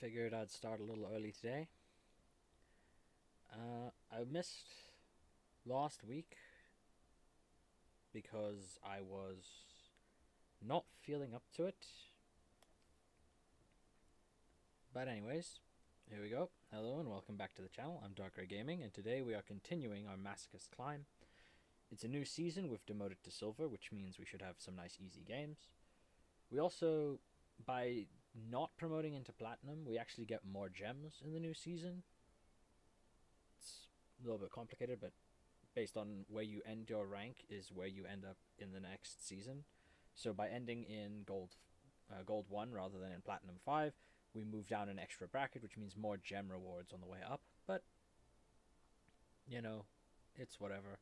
Figured I'd start a little early today. I missed last week because I was not feeling up to it. But anyways, here we go. Hello and welcome back to the channel. I'm Dark Grey Gaming, and today we are continuing our Masochist climb. It's a new season. We've demoted to Silver, which means we should have some nice easy games. We also, by not promoting into Platinum, we actually get more gems in the new season. It's a little bit complicated, but based on where you end your rank is where you end up in the next season. So by ending in gold 1 rather than in Platinum 5, we move down an extra bracket, which means more gem rewards on the way up. But, you know, it's whatever.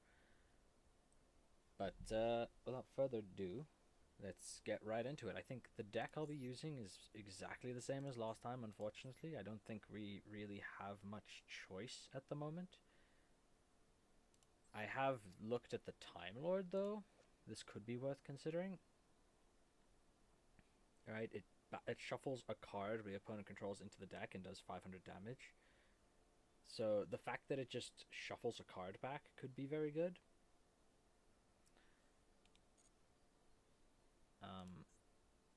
But without further ado, let's get right into it. I think the deck I'll be using is exactly the same as last time, unfortunately. I don't think we really have much choice at the moment. I have looked at the Time Lord, though. This could be worth considering. Alright, it shuffles a card the opponent controls into the deck and does 500 damage. So the fact that it just shuffles a card back could be very good.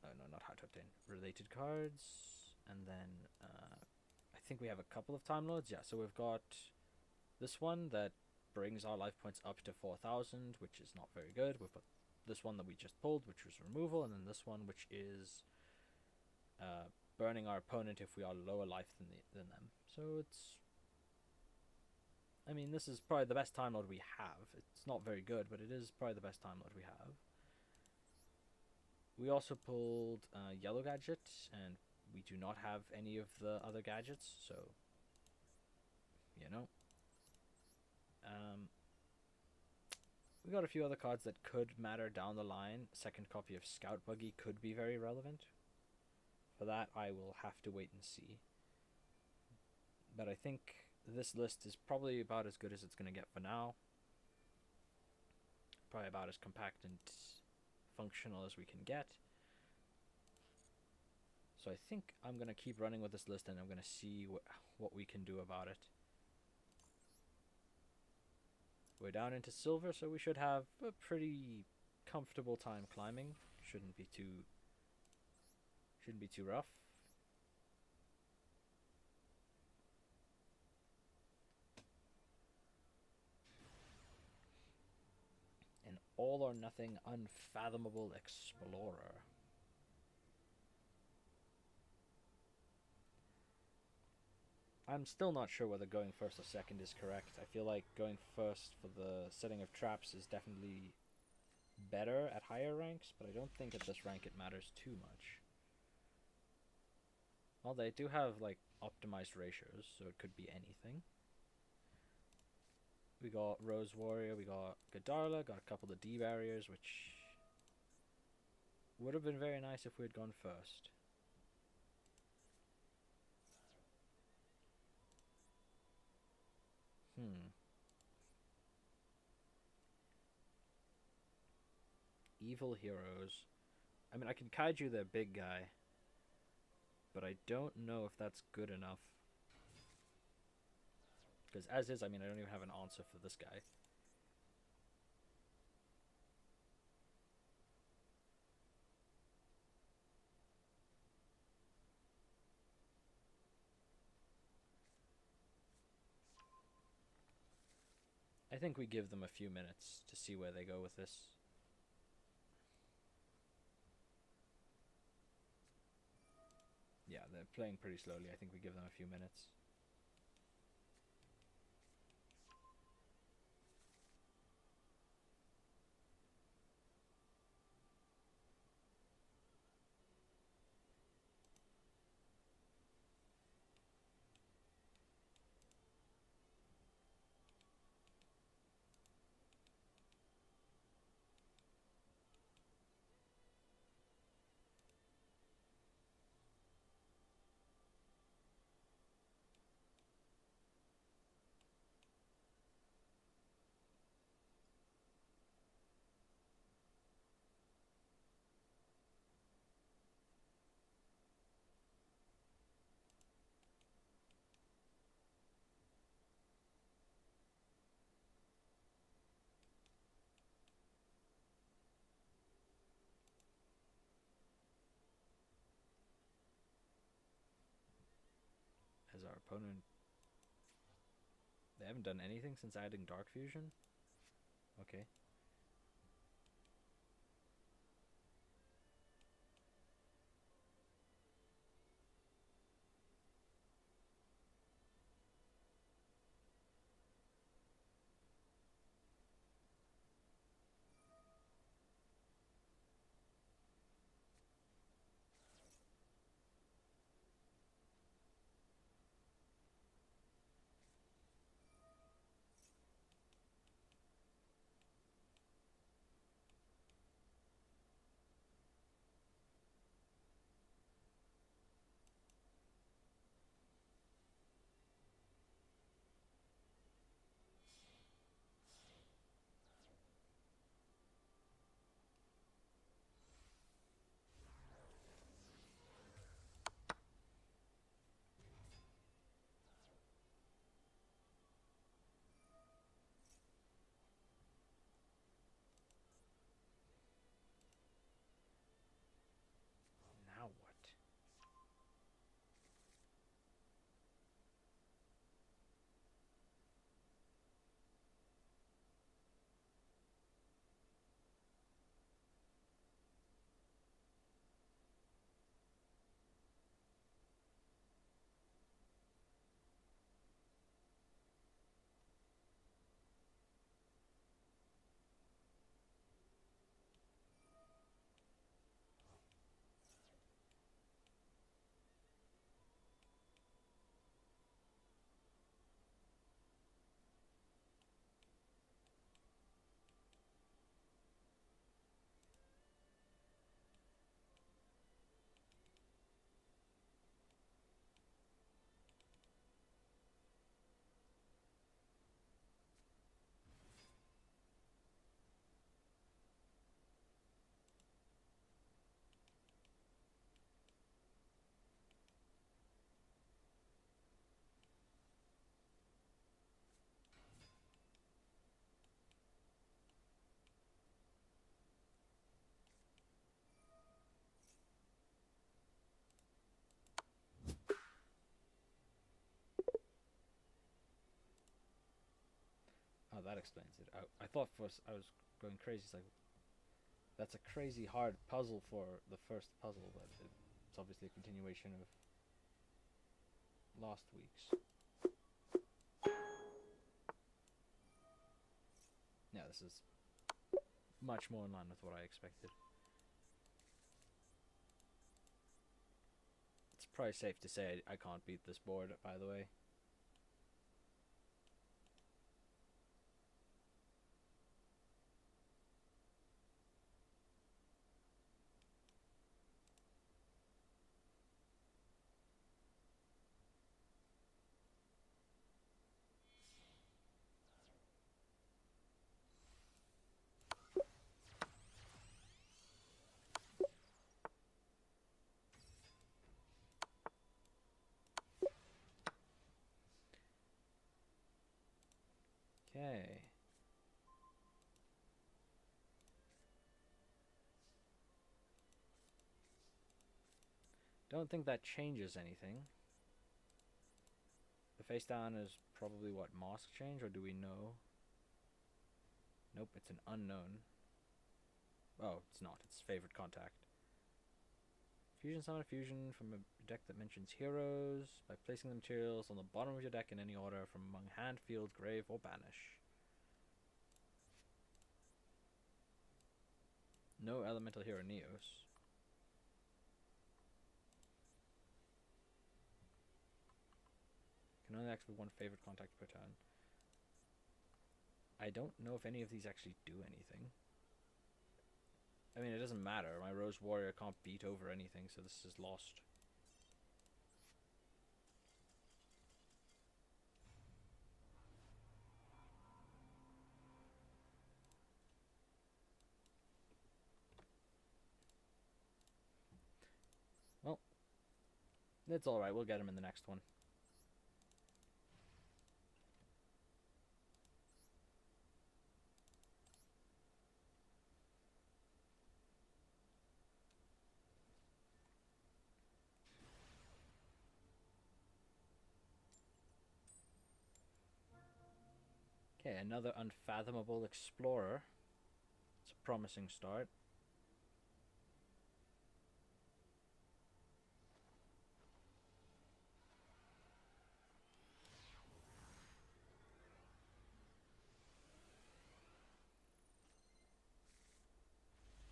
Oh no, not how to obtain related cards. And then I think we have a couple of Time Lords. Yeah, so we've got this one that brings our life points up to 4,000, which is not very good. We've got this one that we just pulled, which was removal, and then this one, which is burning our opponent if we are lower life than them. So it's, I mean, this is probably the best Time Lord we have. It's not very good, but it is probably the best Time Lord we have. We also pulled Yellow Gadget, and we do not have any of the other gadgets, so, you know. We got a few other cards that could matter down the line. Second copy of Scout Buggy could be very relevant. For that, I will have to wait and see. But I think this list is probably about as good as it's going to get for now. Probably about as compact and functional as we can get. So I think I'm going to keep running with this list, and I'm going to see what we can do about it. We're down into Silver, so we should have a pretty comfortable time climbing. Shouldn't be too rough. An all or nothing unfathomable explorer. I'm still not sure whether going first or second is correct. I feel like going first for the setting of traps is definitely better at higher ranks, but I don't think at this rank it matters too much. Well, they do have, like, optimized ratios, so it could be anything. We got Rose Warrior, we got Godarla, got a couple of D barriers, which would have been very nice if we had gone first. Evil heroes. I mean, I can kaiju their big guy, but I don't know if that's good enough. Because as is, I mean, I don't even have an answer for this guy. I think we give them a few minutes to see where they go with this. Yeah, they're playing pretty slowly. I think we give them a few minutes. opponent... They haven't done anything since adding Dark Fusion? Okay. Now what? Oh, that explains it. I thought first I was going crazy. It's like, that's a crazy hard puzzle for the first puzzle, but it's obviously a continuation of last week's. Yeah, this is much more in line with what I expected. It's probably safe to say I can't beat this board, by the way. Okay. Don't think that changes anything. The face down is probably what, mask change, or do we know? Nope, it's an unknown. Oh, it's not. It's favorite contact. Fusion summon a fusion from a deck that mentions heroes by placing the materials on the bottom of your deck in any order from among hand, field, grave, or banish. No elemental hero Neos. Can only activate one favorite contact per turn. I don't know if any of these actually do anything. I mean, it doesn't matter. My Rose Warrior can't beat over anything, so this is lost. Well, it's alright. We'll get him in the next one. Okay, another Unfathomable Explorer. It's a promising start.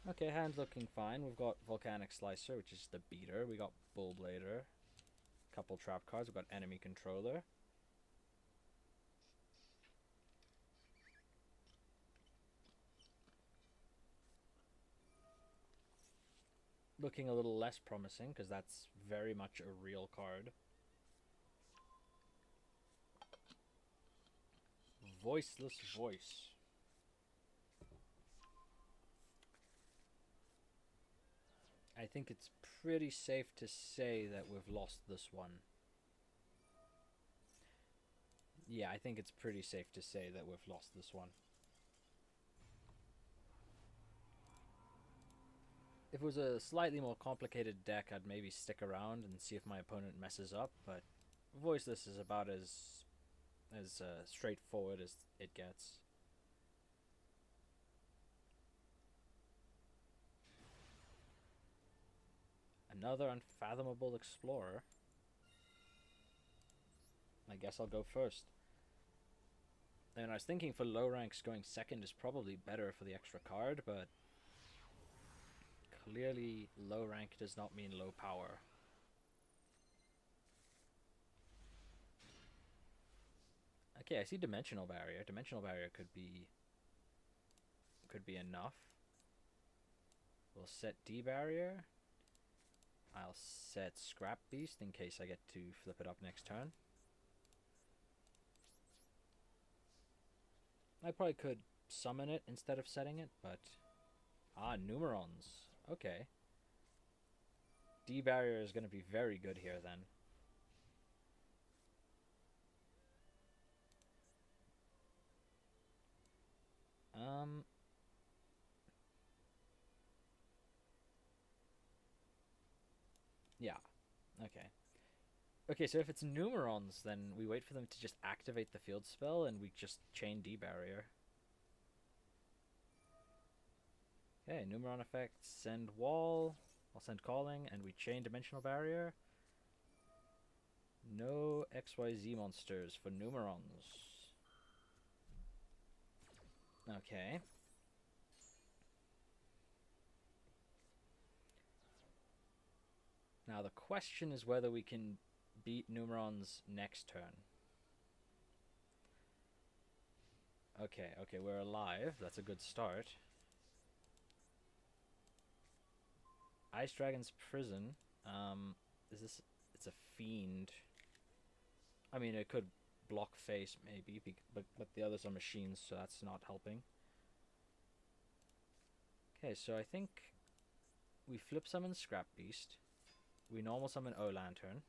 Okay, hand's looking fine. We've got Volcanic Slicer, which is the beater. We got Bull Blader. Couple trap cards. We've got Enemy Controller. Looking a little less promising, because that's very much a real card. Voiceless Voice. I think it's pretty safe to say that we've lost this one. Yeah, I think it's pretty safe to say that we've lost this one. If it was a slightly more complicated deck, I'd maybe stick around and see if my opponent messes up, but Voiceless is about as straightforward as it gets. Another Unfathomable Explorer. I guess I'll go first. And I was thinking for low ranks, going second is probably better for the extra card, but clearly low rank does not mean low power. Okay, I see Dimensional Barrier. Dimensional Barrier could be enough. We'll set D Barrier. I'll set Scrap Beast in case I get to flip it up next turn. I probably could summon it instead of setting it, but... Ah, Numerons. Okay. D Barrier is going to be very good here then. Yeah. Okay. Okay, so if it's Numerons, then we wait for them to just activate the field spell and we just chain D Barrier. Okay, Numeron effect, send Wall. I'll send Calling, and we chain Dimensional Barrier. No XYZ monsters for Numerons. Okay. Now the question is whether we can beat Numerons next turn. Okay, we're alive. That's a good start. Ice Dragon's Prison. Is this... It's a fiend. I mean, it could block face, maybe, but the others are machines, so that's not helping. Okay, so I think we flip summon Scrap Beast. We normal summon O-Lantern.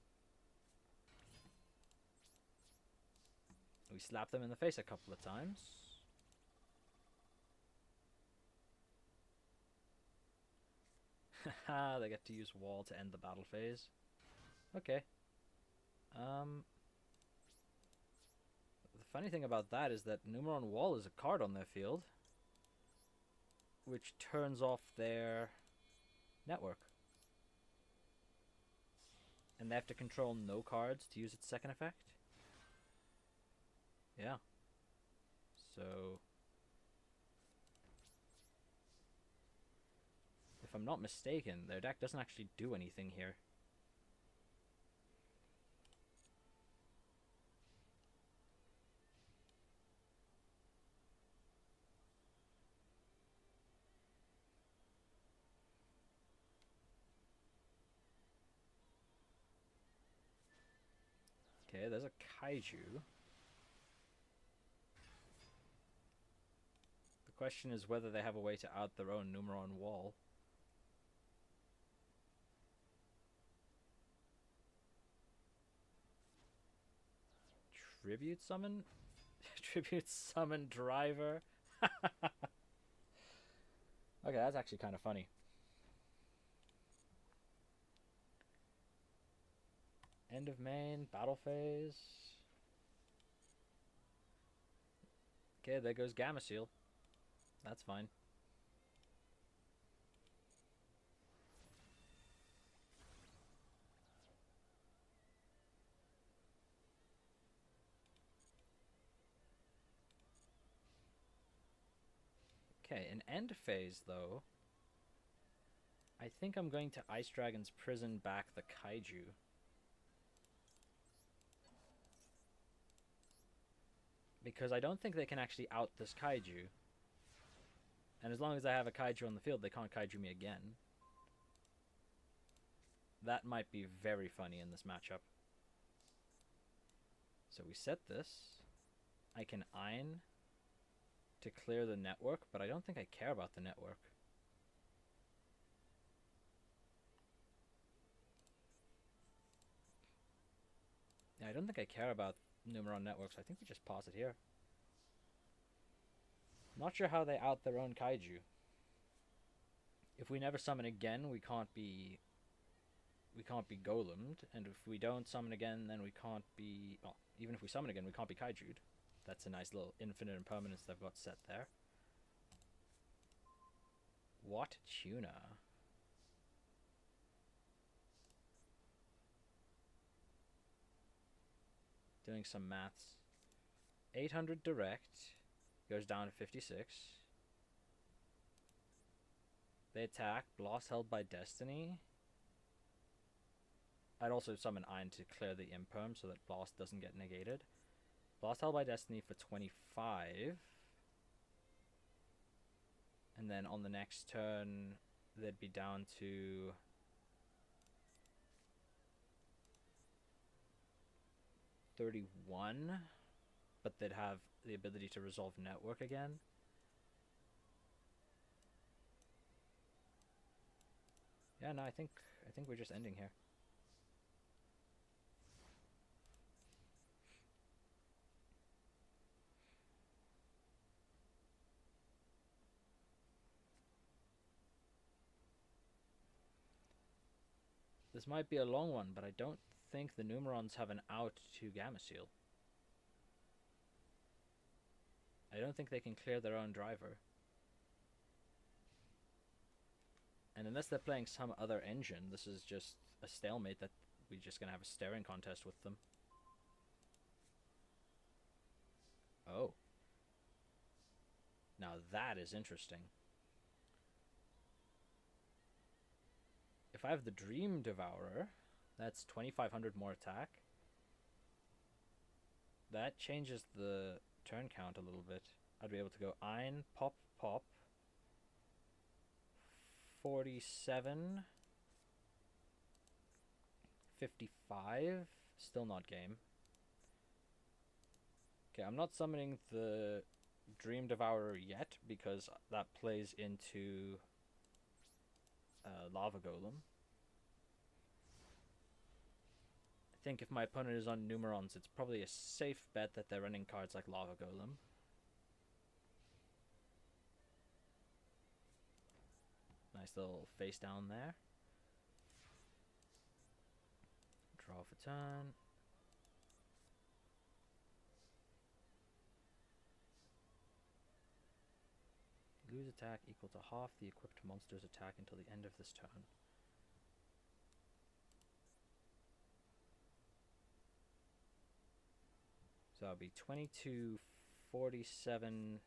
We slap them in the face a couple of times. Haha, they get to use Wall to end the battle phase. Okay. The funny thing about that is that Numeron Wall is a card on their field, which turns off their network. And they have to control no cards to use its second effect? Yeah. So... if I'm not mistaken, their deck doesn't actually do anything here. Okay, there's a Kaiju. The question is whether they have a way to out their own Numeron Wall. Tribute Summon? Tribute Summon Driver? Okay, that's actually kind of funny. End of main, battle phase. Okay, there goes Gamma Seal. That's fine. Okay, in end phase, though, I think I'm going to Ice Dragon's Prison back the Kaiju. Because I don't think they can actually out this Kaiju. And as long as I have a Kaiju on the field, they can't Kaiju me again. That might be very funny in this matchup. So we set this. I can Ein to clear the network, but I don't think I care about the network. Yeah, I don't think I care about Numeron networks. I think we just pause it here. Not sure how they out their own Kaiju. If we never summon again, we can't be golemed, and if we don't summon again, then we can't be... Well, even if we summon again, we can't be Kaiju'd. That's a nice little infinite impermanence they've got set there. What tuna? Doing some maths. 800 direct goes down to 56. They attack. Blast held by Destiny. I'd also summon Ein to clear the imperm so that Blast doesn't get negated. Blast held by Destiny for 25. And then on the next turn, they'd be down to... $31. But they'd have the ability to resolve network again. Yeah, no, I think we're just ending here. This might be a long one, but I don't think the Numerons have an out to Gamma Seal. I don't think they can clear their own driver. And unless they're playing some other engine, this is just a stalemate that we're just going to have a staring contest with them. Oh. Now that is interesting. If I have the Dream Devourer, that's 2,500 more attack. That changes the turn count a little bit. I'd be able to go Ein, pop, pop. 47. 55. Still not game. Okay, I'm not summoning the Dream Devourer yet because that plays into Lava Golem. I think if my opponent is on Numerons, it's probably a safe bet that they're running cards like Lava Golem. Nice little face down there. Draw for turn. Lose attack equal to half the equipped monster's attack until the end of this turn. So that'll be 22, 47,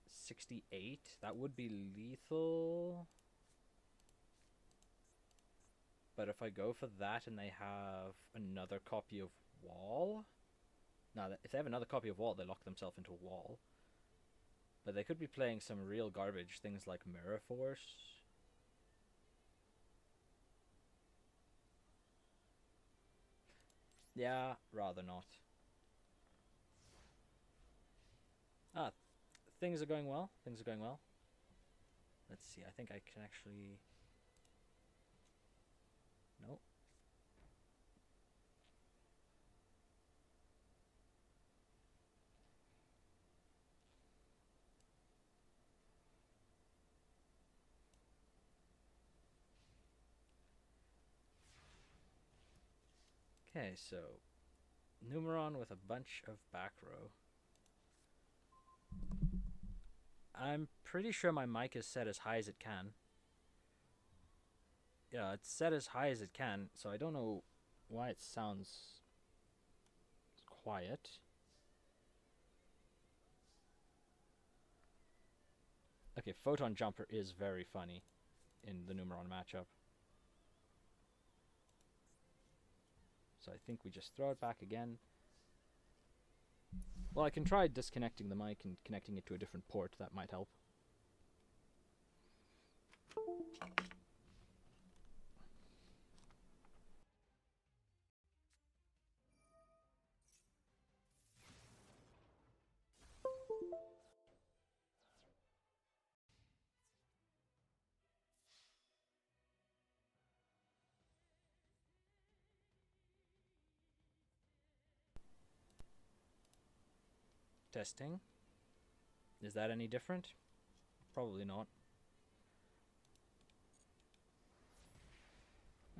68. That would be lethal. But if I go for that and they have another copy of Wall... No, if they have another copy of Wall, they lock themselves into a wall. But they could be playing some real garbage, things like Mirror Force. Yeah, rather not. Ah, things are going well. Things are going well. Let's see, I think I can actually... Nope. Okay, so Numeron with a bunch of back row. I'm pretty sure my mic is set as high as it can. Yeah, it's set as high as it can, so I don't know why it sounds quiet. Okay, Photon Jumper is very funny in the Numeron matchup. So I think we just throw it back again. Well, I can try disconnecting the mic and connecting it to a different port. That might help. Testing. Is that any different? Probably not.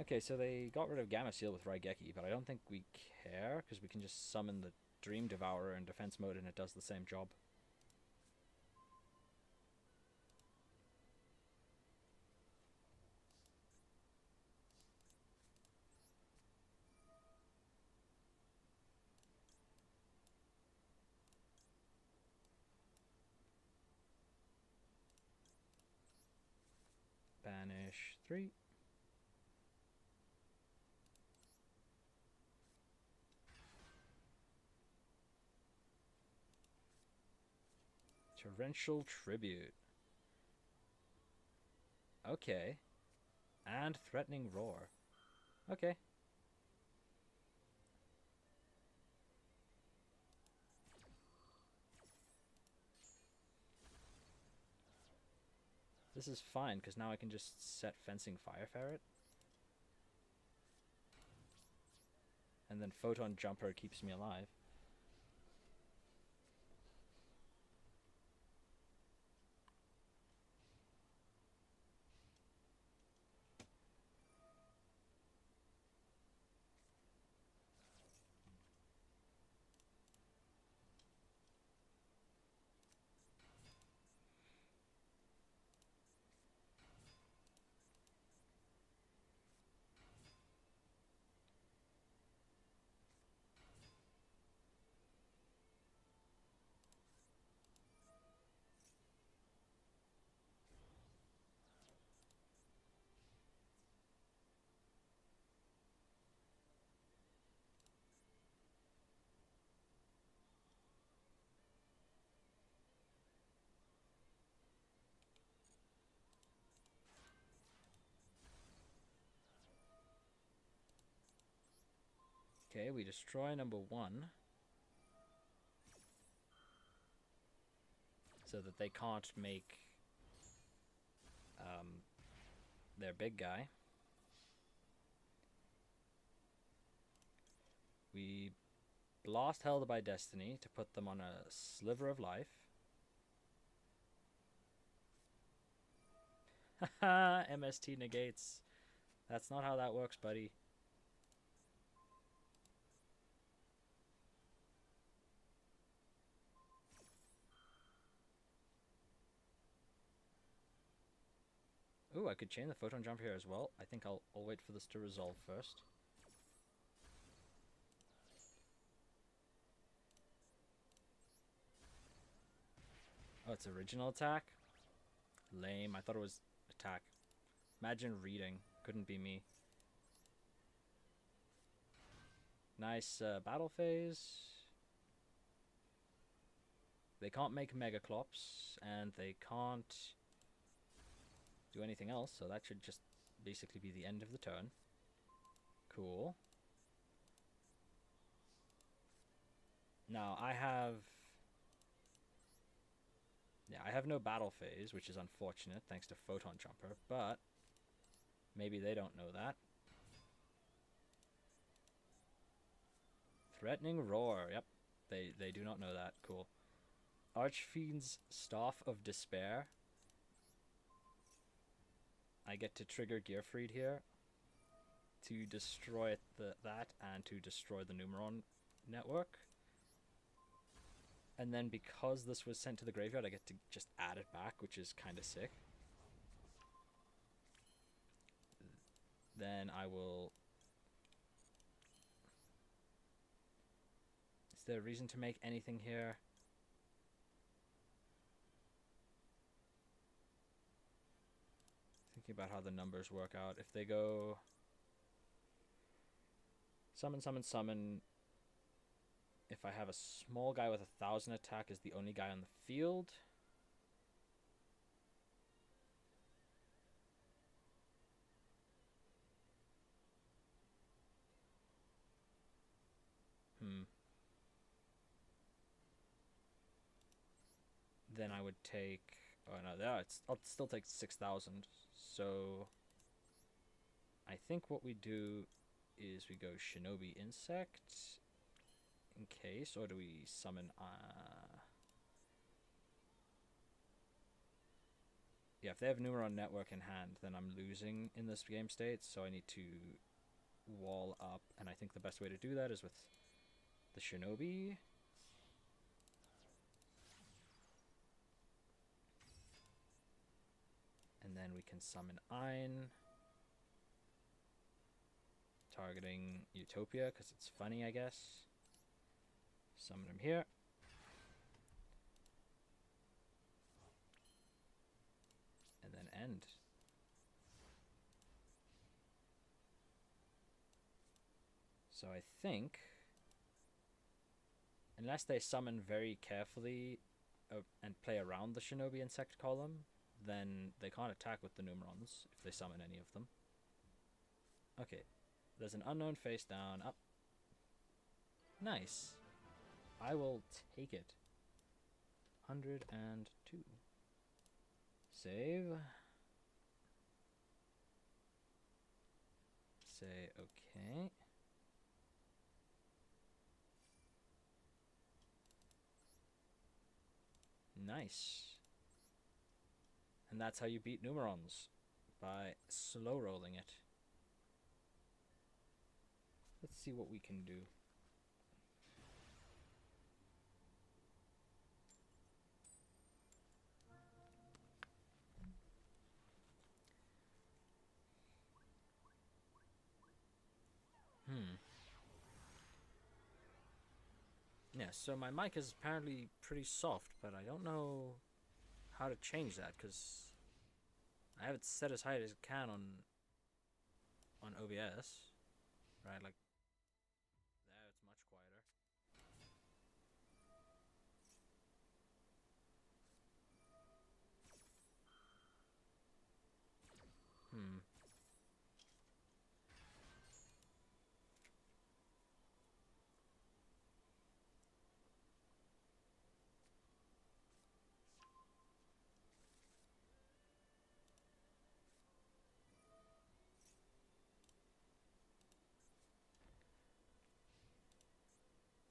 Okay, so they got rid of Gamma Seal with Raigeki, but I don't think we care, because we can just summon the Dream Devourer in defense mode and it does the same job. Banish 3. Torrential Tribute. Okay. And Threatening Roar. Okay. This is fine, because now I can just set Fencing Fire Ferret. And then Photon Jumper keeps me alive. Okay, we destroy number 1. So that they can't make their big guy. We blast Held by Destiny to put them on a sliver of life. Haha, MST negates. That's not how that works, buddy. Ooh, I could chain the Photon Jump here as well. I think I'll wait for this to resolve first. Oh, it's original attack? Lame. I thought it was attack. Imagine reading. Couldn't be me. Nice battle phase. They can't make Megaclops, and they can't do anything else, so that should just basically be the end of the turn. Cool. Now, I have no battle phase, which is unfortunate, thanks to Photon Jumper, but maybe they don't know that. Threatening Roar, yep. They do not know that. Cool. Archfiend's Staff of Despair. I get to trigger Gearfried here to destroy that and to destroy the Numeron network. And then because this was sent to the graveyard, I get to just add it back, which is kind of sick. Then I will... Is there a reason to make anything here? Thinking about how the numbers work out. If they go... Summon, summon, summon. If I have a small guy with 1,000 attack is the only guy on the field. Then I would take... Oh no, I'll still take 6,000. So I think what we do is we go Shinobi Insect in case, or do we summon... Yeah, if they have Numeron Network in hand, then I'm losing in this game state, so I need to wall up, and I think the best way to do that is with the Shinobi. And then we can summon Ein, targeting Utopia because it's funny, I guess. Summon him here. And then end. So I think, unless they summon very carefully and play around the Shinobi Insect column, then they can't attack with the Numerons if they summon any of them. Okay, there's an unknown face down, up. Nice. I will take it. 102. Save. Say okay. Nice. And that's how you beat Numerons, by slow rolling it. Let's see what we can do. Yeah, so my mic is apparently pretty soft, but I don't know how to change that because I have it set as high as it can on OBS, right? Like there, it's much quieter.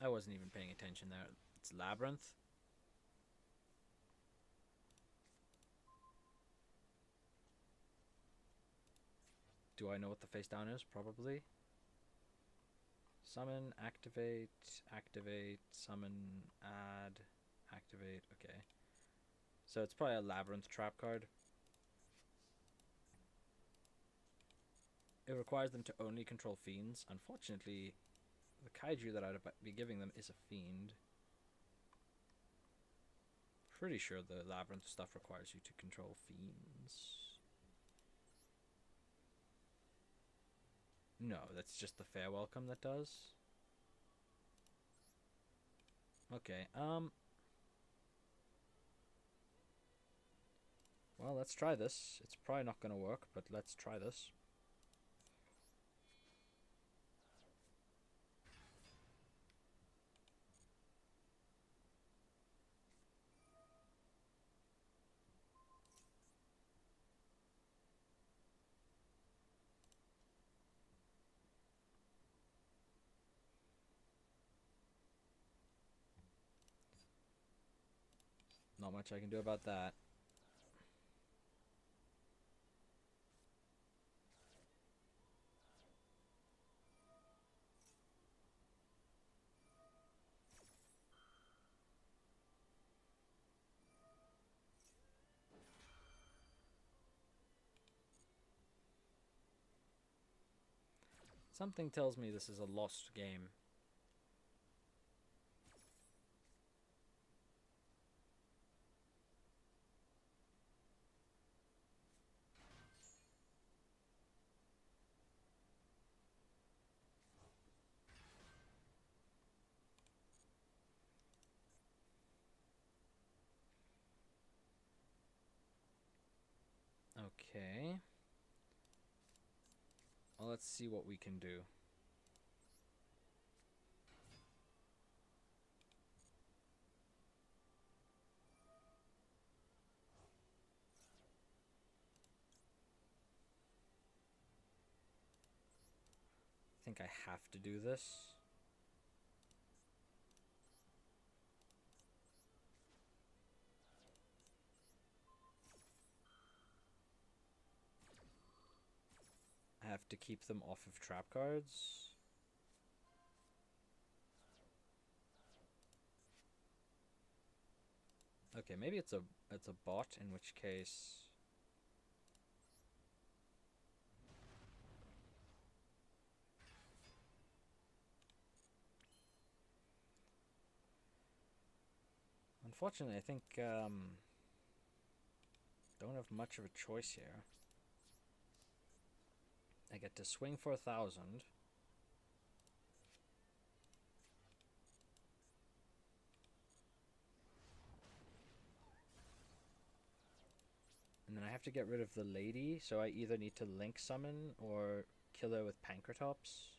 I wasn't even paying attention there. It's Labyrinth. Do I know what the face down is? Probably. Summon, activate, activate, summon, add, activate. Okay. So it's probably a Labyrinth trap card. It requires them to only control fiends. Unfortunately, the kaiju that I'd be giving them is a fiend. Pretty sure the Labyrinth stuff requires you to control fiends. No, that's just the Fair Welcome that does. Okay, well, let's try this. It's probably not gonna work, but let's try this. Not much I can do about that. Something tells me this is a lost game. Okay. Well, let's see what we can do. I think I have to do this. I have to keep them off of trap cards. Okay, maybe it's a bot, in which case unfortunately I think don't have much of a choice here. I get to swing for 1,000. And then I have to get rid of the lady, so I either need to link summon or kill her with Pankratops.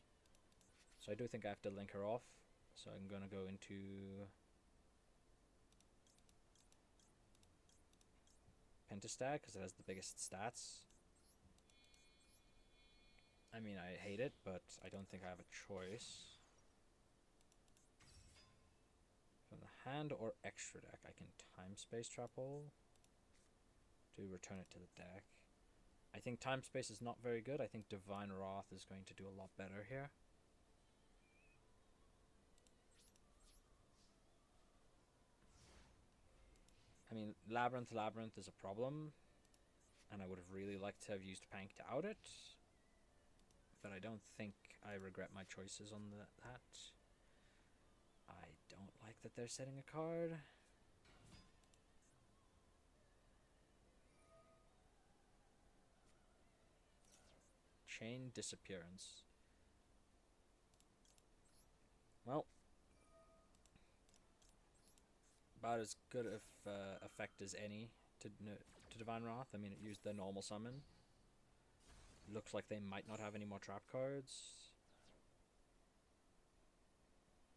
So I do think I have to link her off. So I'm gonna go into Pentastag because it has the biggest stats. I mean, I hate it, but I don't think I have a choice. From the hand or extra deck, I can time space trap hole to return it to the deck. I think time space is not very good. I think Divine Wrath is going to do a lot better here. I mean, Labyrinth is a problem, and I would have really liked to have used Pank to out it, but I don't think I regret my choices on that. I don't like that they're setting a card. Chain Disappearance. Well, about as good of effect as any to Divine Wrath. I mean, it used their normal summon. Looks like they might not have any more trap cards.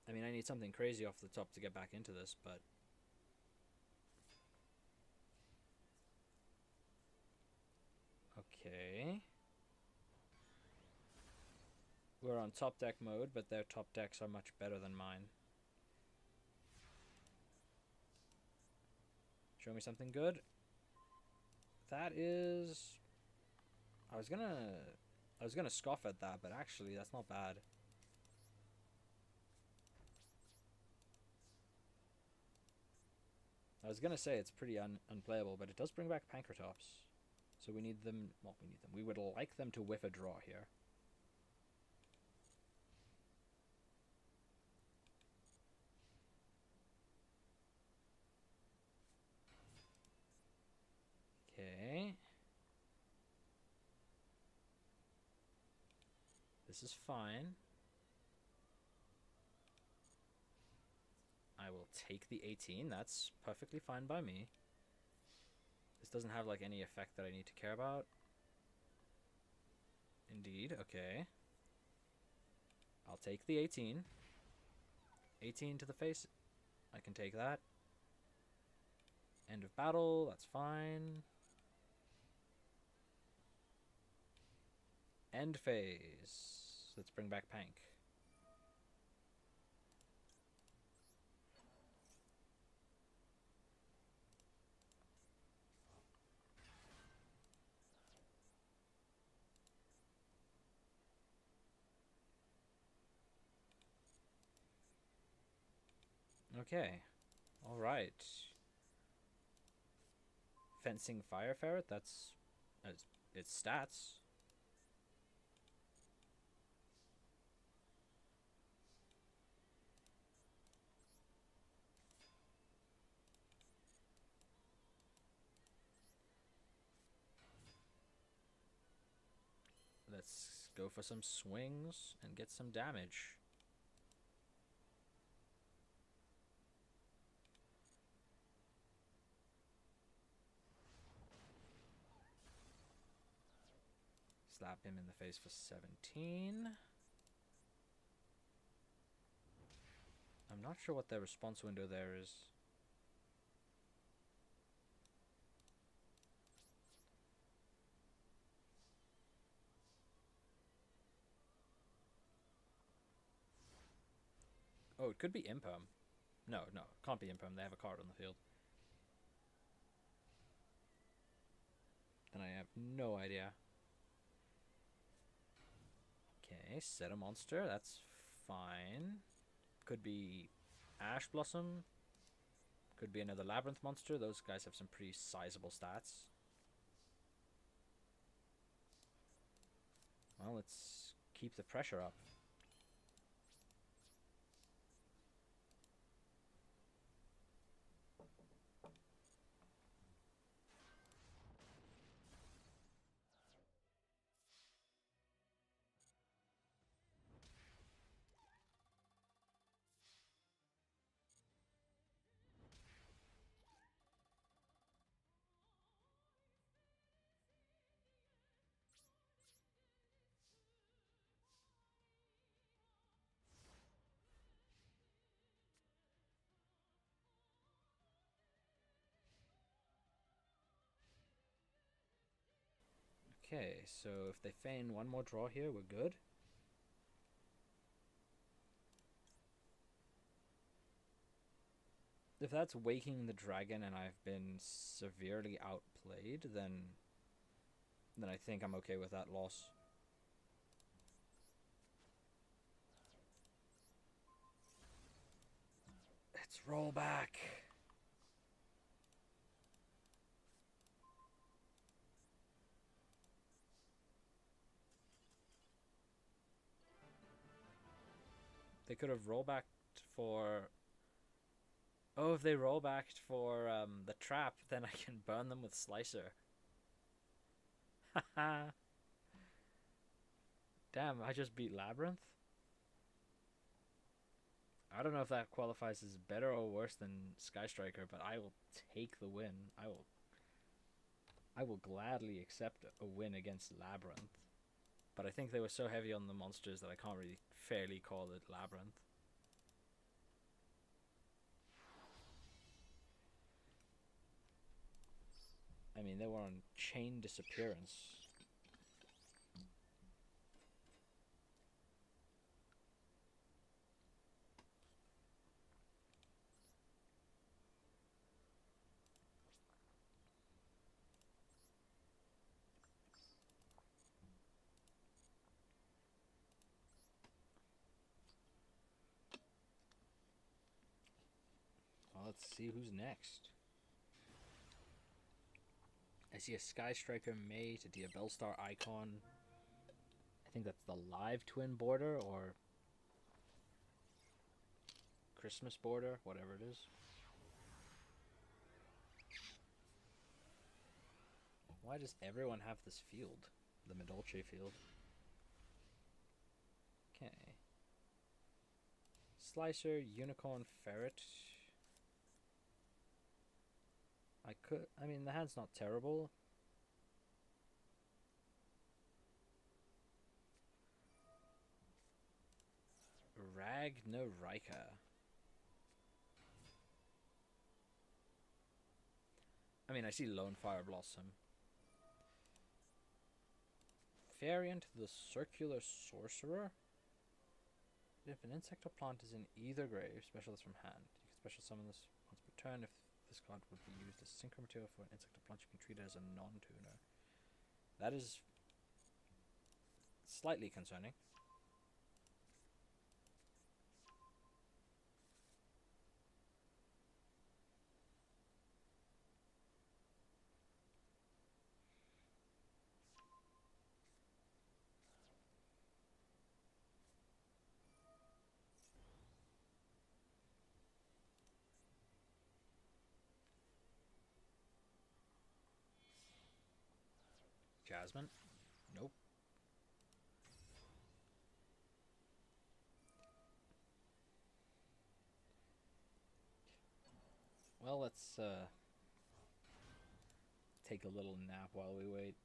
I mean, I need something crazy off the top to get back into this, but okay. We're on top deck mode, but their top decks are much better than mine. Show me something good. That is... I was gonna scoff at that, but actually that's not bad. I was gonna say it's pretty unplayable, but it does bring back Pankratops. So we need them, well, we would like them to whiff a draw here. Okay. This is fine. I will take the 18. That's perfectly fine by me. This doesn't have like any effect that I need to care about. Indeed, okay. I'll take the 18. 18 to the face. I can take that. End of battle, that's fine. End phase. Let's bring back Pank. Okay. Alright. Fencing Fire Ferret, that's its stats. let's go for some swings and get some damage. Slap him in the face for 17. I'm not sure what their response window there is. Oh, it could be Imperm. No, it can't be Imperm. They have a card on the field. Then I have no idea. Okay, set a monster. That's fine. Could be Ash Blossom. Could be another Labyrinth monster. Those guys have some pretty sizable stats. Well, let's keep the pressure up. Okay, so if they feign one more draw here, we're good. If that's waking the dragon and I've been severely outplayed, then I think I'm okay with that loss. Let's roll back. They could have rollbacked for... Oh, if they rollbacked for the trap, then I can burn them with Slicer. Haha. Damn, I just beat Labyrinth? I don't know if that qualifies as better or worse than Sky Striker, but I will take the win. I will gladly accept a win against Labyrinth. But I think they were so heavy on the monsters that I can't really fairly call it Labyrinth. I mean, they were on Chain Disappearance. Well, let's see who's next. I see a Sky Striker May to Diabellstar icon. I think that's the live twin border or Christmas border, whatever it is. Why does everyone have this field? The Medolce field. Okay. Slicer, Unicorn, Ferret. I mean, the hand's not terrible. Ragnarika. I mean, I see Lone Fire Blossom. Variant the Circular Sorcerer. If an insect or plant is in either grave, special this from hand. You can special summon this once per turn. If this card would be used as synchro material for an insect or plant, you can treat it as a non-tuner. That is slightly concerning. Jasmine? Nope. Well, let's take a little nap while we wait.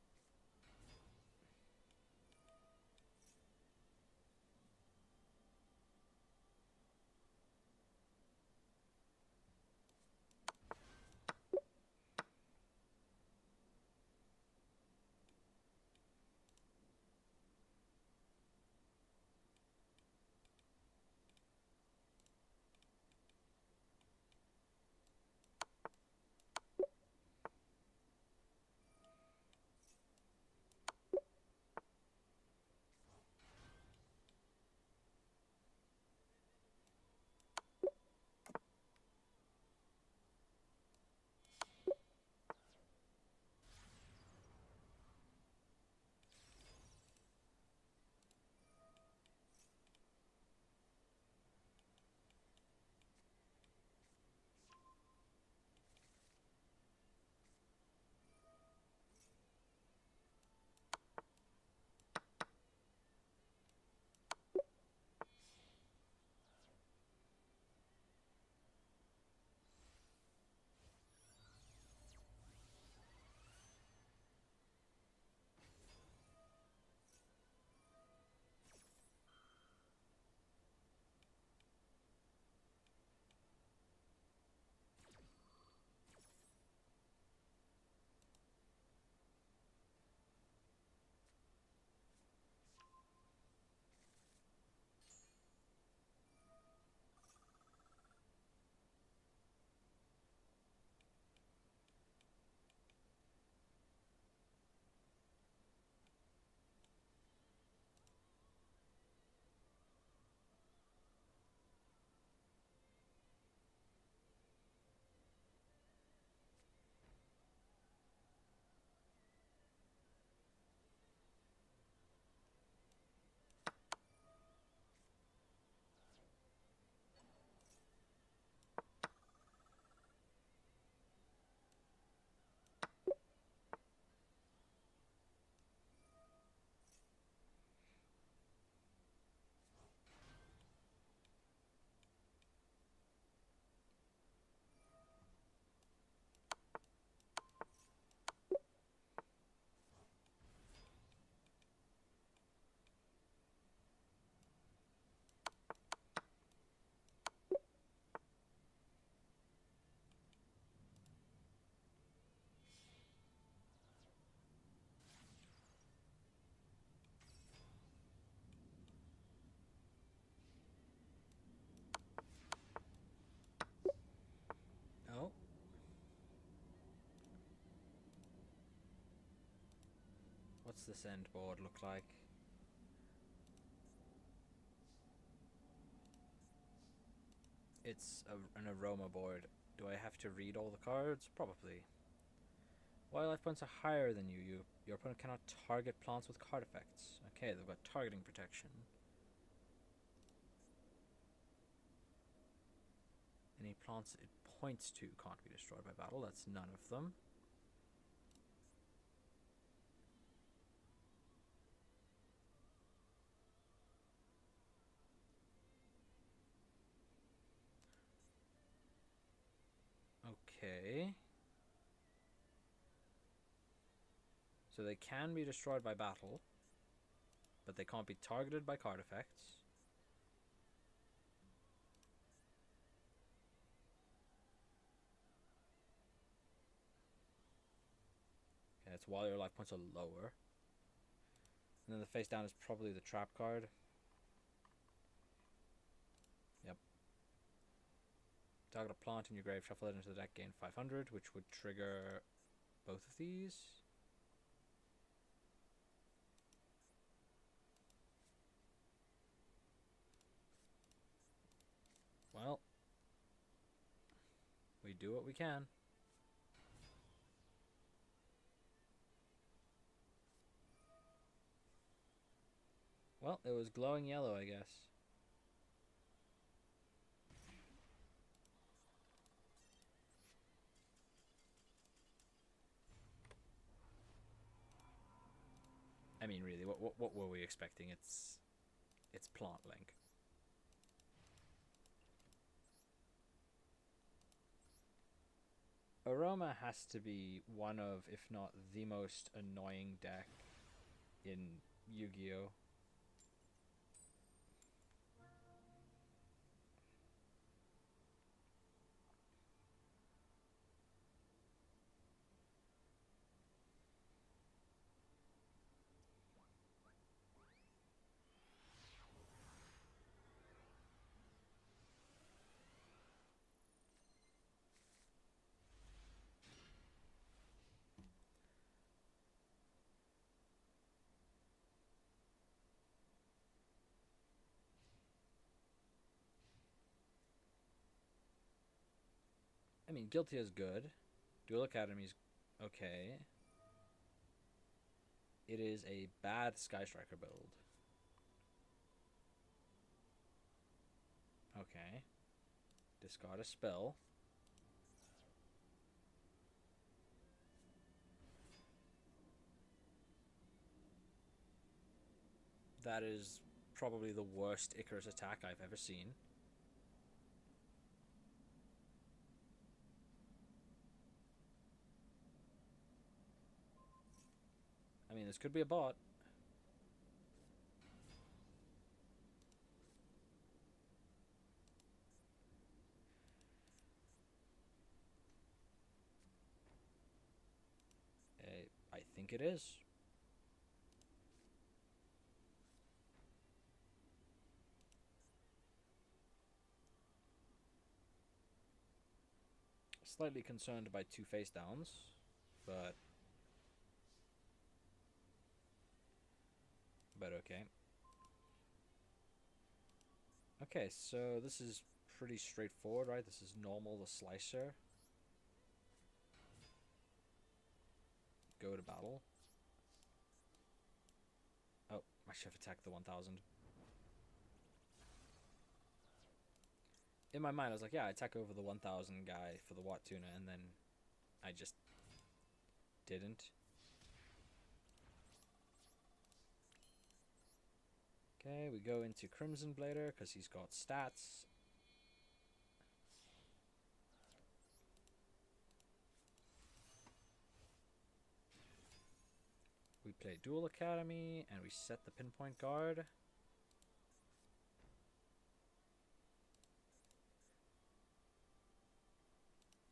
Oh. What's this end board look like? It's an aroma board. Do I have to read all the cards? Probably. While life points are higher than you, your opponent cannot target plants with card effects. Okay, they've got targeting protection. Any plants it points to can't be destroyed by battle. That's none of them. Okay. So they can be destroyed by battle, but they can't be targeted by card effects. Okay, that's while your life points are lower. And then the face down is probably the trap card. Yep. Target a plant in your grave, shuffle it into the deck, gain 500, which would trigger both of these. Well, we do what we can. Well, it was glowing yellow, I guess. I mean, really, what were we expecting? It's Plant Link. Aroma has to be one of, if not the most annoying deck in Yu-Gi-Oh! I mean, Guilty is good. Duel Academy's okay. It is a bad Sky Striker build. Okay. Discard a spell. That is probably the worst Icarus attack I've ever seen. I mean, this could be a bot. I think it is. Slightly concerned by 2 face downs, but okay. Okay, so this is pretty straightforward, right? This is normal, the slicer. Go to battle. Oh, I should have attacked the 1000. In my mind, I was like, yeah, I attack over the 1000 guy for the Watt Tuna, and then I just didn't. Okay, we go into Crimson Blader because he's got stats. We play Duel Academy and we set the Pinpoint Guard.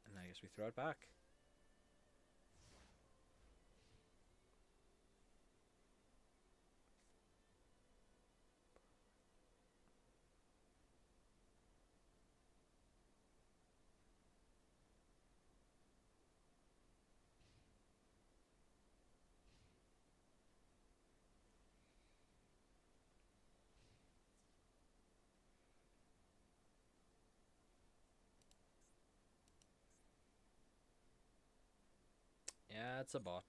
And I guess we throw it back. Yeah, it's a bot.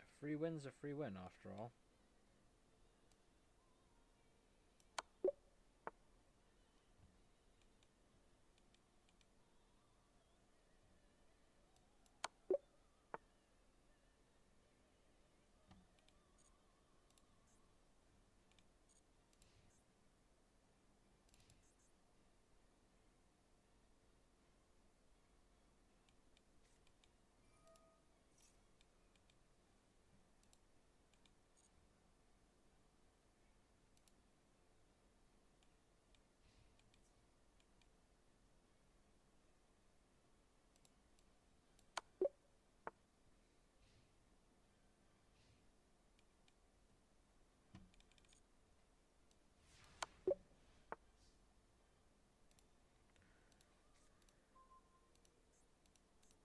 A free win's a free win after all.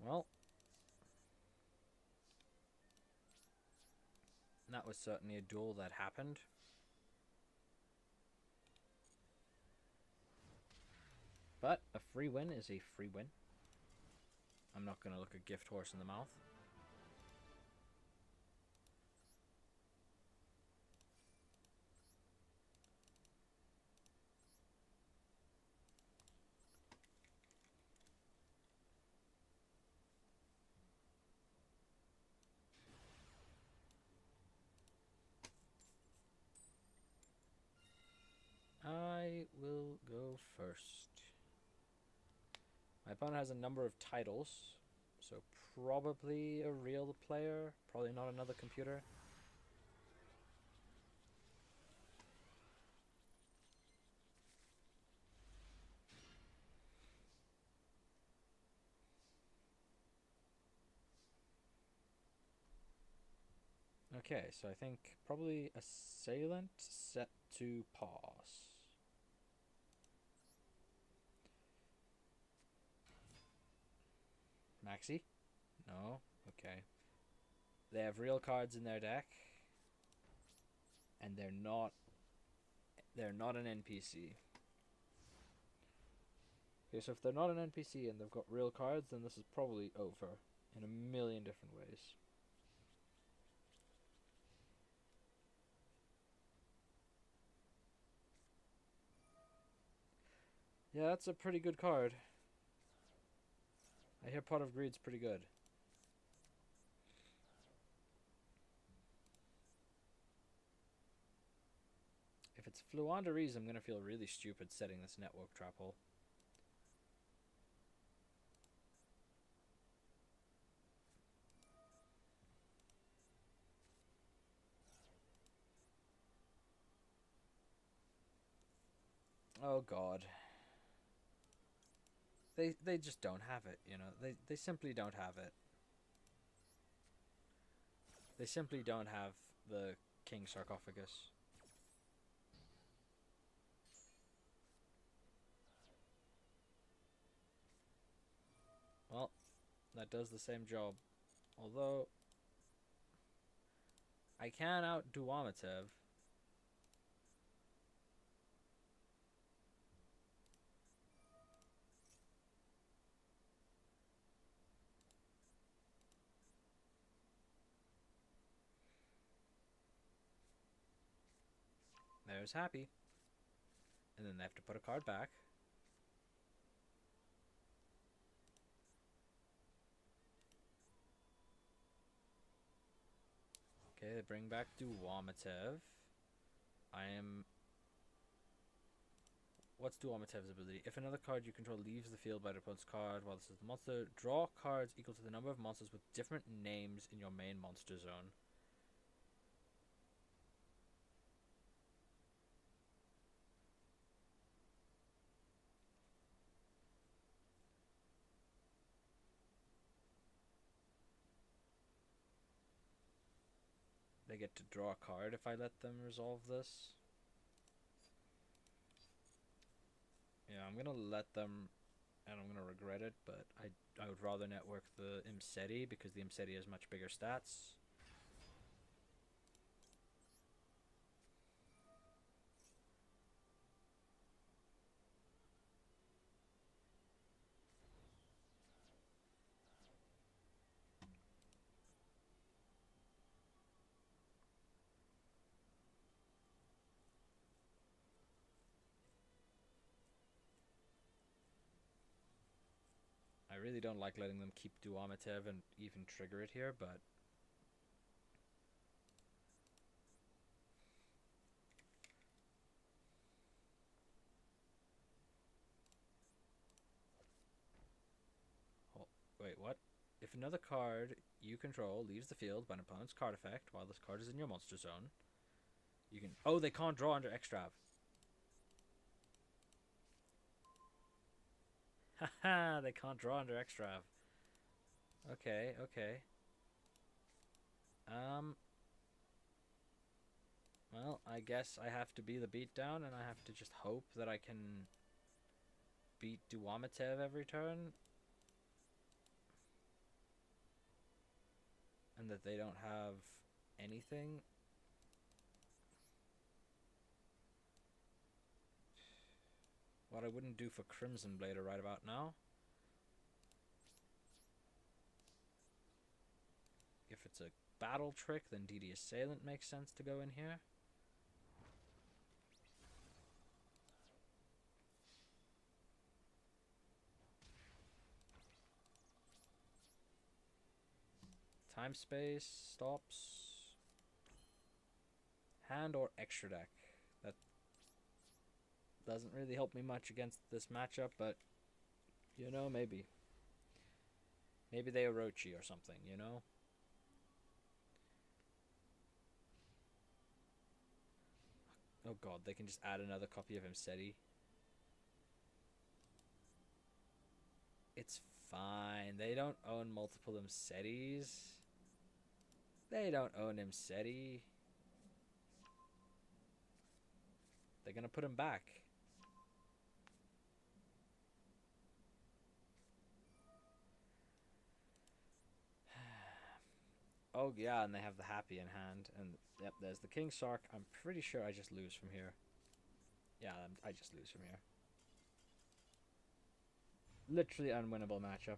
Well, that was certainly a duel that happened. But a free win is a free win. I'm not going to look a gift horse in the mouth. I will go first. My opponent has a number of titles, so probably a real player, probably not another computer. Okay, so I think probably Assailant set to pause. Maxi? No? Okay. They have real cards in their deck, and they're not an NPC. Okay, so if they're not an NPC and they've got real cards, then this is probably over in a million different ways. Yeah, that's a pretty good card. I hear Pot of Greed's pretty good. If it's Fluandereeze, I'm going to feel really stupid setting this network trap hole. Oh god. They just don't have it, you know. They simply don't have it. They simply don't have the King Sarcophagus. Well, that does the same job. Although I can out Duamatev. There's Happy. And then they have to put a card back. Okay, they bring back Duamatev. What's Duamatev's ability? If another card you control leaves the field by the opponent's card while this is the monster, draw cards equal to the number of monsters with different names in your main monster zone. They get to draw a card if I let them resolve this. Yeah, I'm gonna let them, and I'm gonna regret it, but I would rather network the Imseti because the Imseti has much bigger stats. I really don't like letting them keep Duamatev and even trigger it here, but oh, wait, what? If another card you control leaves the field by an opponent's card effect while this card is in your monster zone, you can... Oh, they can't draw under Extrav. Haha, they can't draw under Extrav. Okay, okay. Well, I guess I have to be the beatdown and I have to just hope that I can beat Duamatev every turn. And that they don't have anything. What I wouldn't do for Crimson Blader right about now. If it's a battle trick, then DD Assailant makes sense to go in here. Time space stops. Hand or extra deck. That doesn't really help me much against this matchup, but you know, maybe. Maybe they Orochi or something, you know? Oh god, they can just add another copy of Imseti. It's fine. They don't own multiple Imsetis. They don't own Imseti. They're gonna put him back. Oh yeah, and they have the Happy in hand. And yep, there's the King Sark. I'm pretty sure I just lose from here. Yeah, I just lose from here. Literally unwinnable matchup.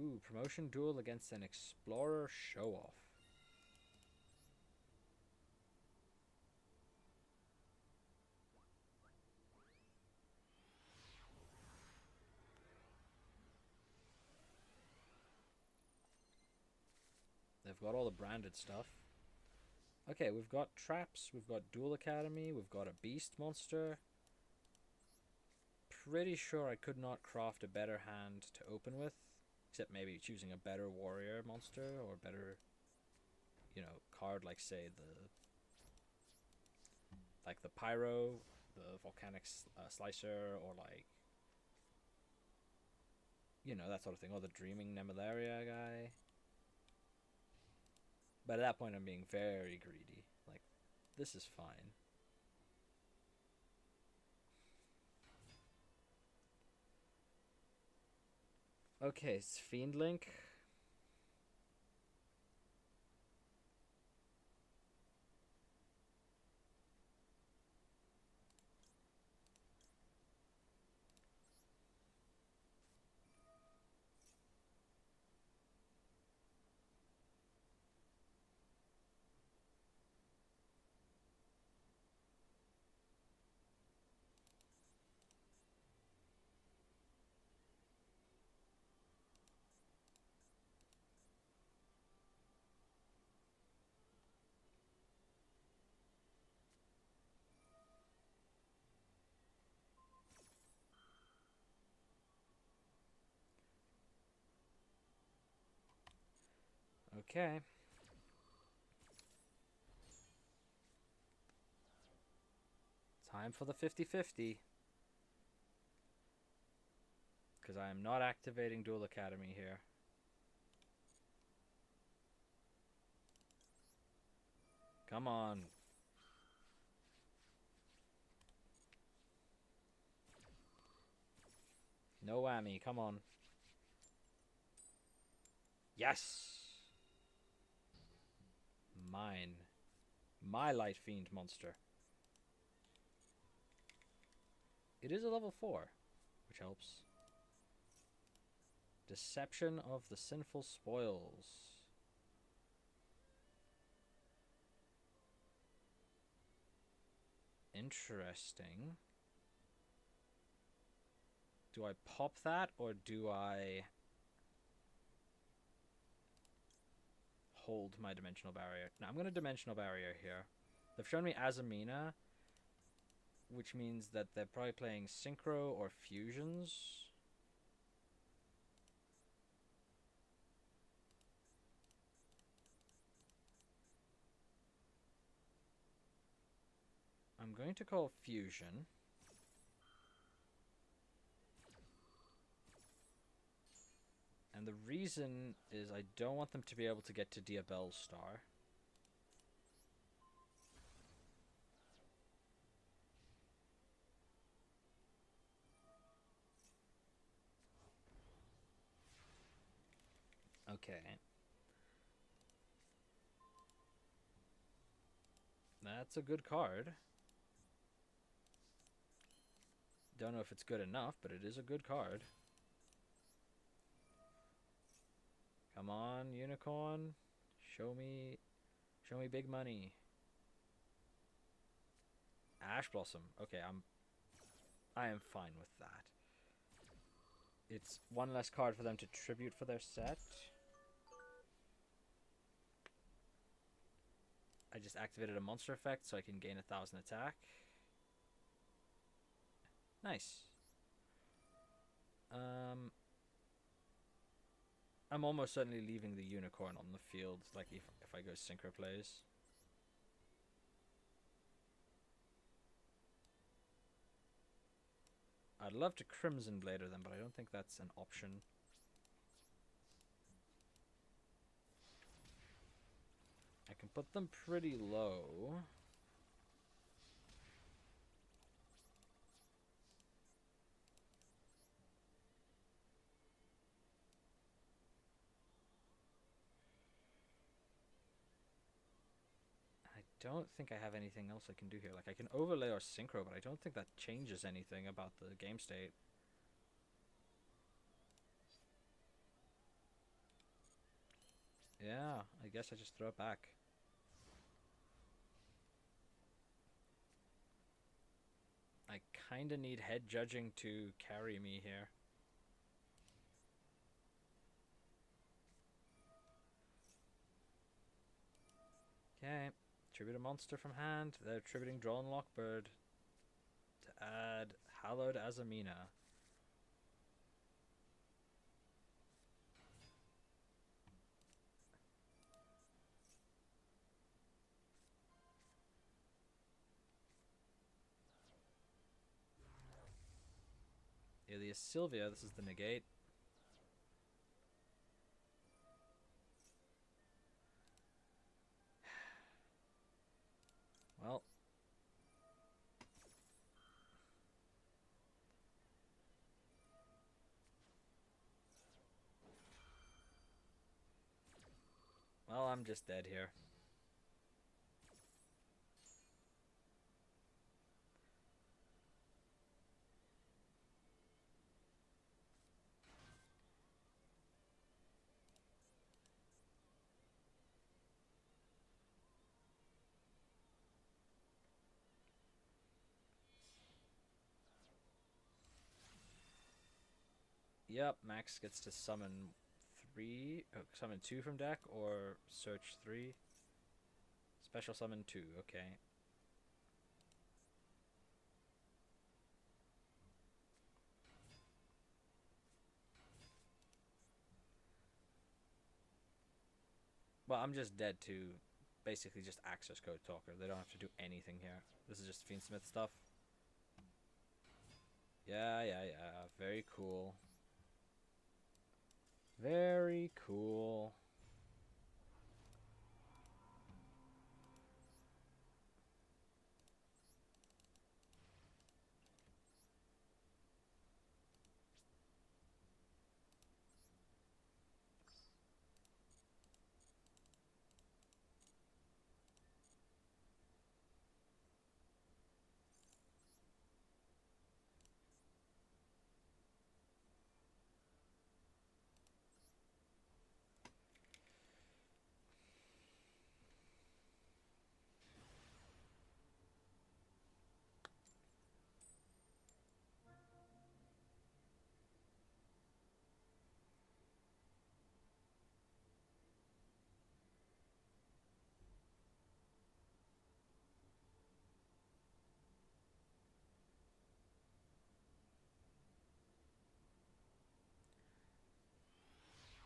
Ooh, promotion duel against an Explorer show-off. They've got all the branded stuff. Okay, we've got traps, we've got Duel Academy, we've got a Beast monster. Pretty sure I could not craft a better hand to open with, except maybe choosing a better warrior monster or better, you know, card like say the Pyro, the Volcanic Slicer, or like, you know, that sort of thing, or the Dreaming Nemilaria guy. But at that point, I'm being very greedy. Like, this is fine. Okay, it's Fiend Link. Okay. Time for the 50-50. Because I am not activating Duel Academy here. Come on. No whammy, come on. Yes! Mine. My Light Fiend monster. It is a level 4, which helps. Deception of the Sinful Spoils. Interesting. Do I pop that, or do I hold my Dimensional Barrier? No, I'm going to Dimensional Barrier here. They've shown me Azamina, which means that they're probably playing Synchro or Fusions. I'm going to call Fusion. And the reason is I don't want them to be able to get to Diabell's Star. Okay. That's a good card. Don't know if it's good enough, but it is a good card. Come on, unicorn. Show me big money. Ash Blossom. Okay, I am fine with that. It's one less card for them to tribute for their set. I just activated a monster effect so I can gain 1,000 attack. Nice. I'm almost certainly leaving the unicorn on the field, like if I go synchro plays. I'd love to Crimson Blader them, but I don't think that's an option. I can put them pretty low. I don't think I have anything else I can do here. Like, I can overlay or synchro, but I don't think that changes anything about the game state. Yeah, I guess I just throw it back. I kinda need head judging to carry me here. Okay, tribute a monster from hand. They're tributing Drawn Lockbird to add Hallowed Azamina. Alias Sylvia, this is the negate. Well. Well, I'm just dead here. Yep, Max gets to summon summon 2 from deck, or search 3. Special summon 2, okay. Well, I'm just dead to basically just access Code Talker. They don't have to do anything here. This is just Fiendsmith stuff. Yeah. Very cool. Very cool.